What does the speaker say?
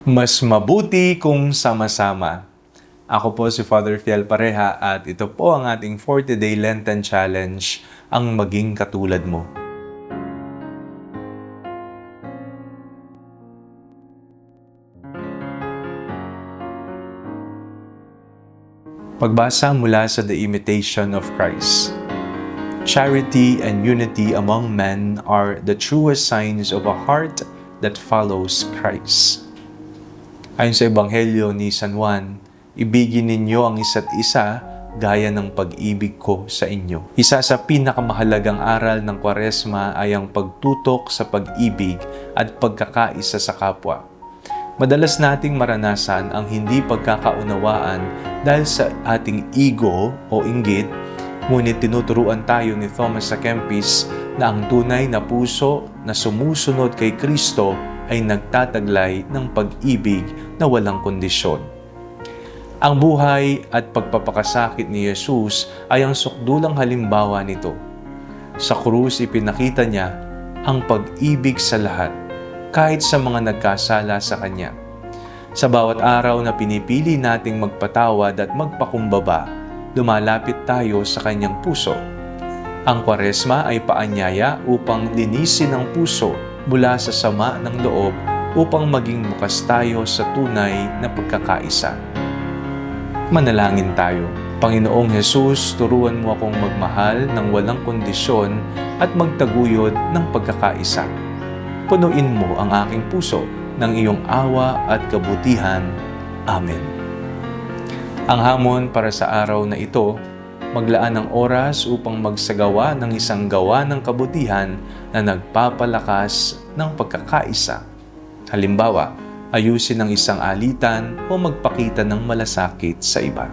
Mas mabuti kung sama-sama. Ako po si Father Fiel Pareha at ito po ang ating 40-day Lenten Challenge, ang maging katulad mo. Pagbasa mula sa The Imitation of Christ. Charity and unity among men are the truest signs of a heart that follows Christ. Ayon sa Ebanghelyo ni San Juan, ibigin ninyo ang isa't isa gaya ng pag-ibig ko sa inyo. Isa sa pinakamahalagang aral ng Kwaresma ay ang pagtutok sa pag-ibig at pagkakaisa sa kapwa. Madalas nating maranasan ang hindi pagkakaunawaan dahil sa ating ego o inggit, ngunit tinuturuan tayo ni Thomas à Kempis na ang tunay na puso na sumusunod kay Kristo ay nagtataglay ng pag-ibig na walang kondisyon. Ang buhay at pagpapakasakit ni Jesus ay ang sukdulang halimbawa nito. Sa krus ipinakita niya ang pag-ibig sa lahat, kahit sa mga nagkasala sa Kanya. Sa bawat araw na pinipili nating magpatawad at magpakumbaba, lumalapit tayo sa Kanyang puso. Ang Kwaresma ay paanyaya upang linisin ang puso mula sa sama ng loob upang maging bukas tayo sa tunay na pagkakaisa. Manalangin tayo. Panginoong Jesus, turuan mo akong magmahal ng walang kondisyon at magtaguyod ng pagkakaisa. Punuin mo ang aking puso ng iyong awa at kabutihan. Amen. Ang hamon para sa araw na ito, maglaan ng oras upang magsagawa ng isang gawa ng kabutihan na nagpapalakas ng pagkakaisa. Halimbawa, ayusin ang isang alitan o magpakita ng malasakit sa iba.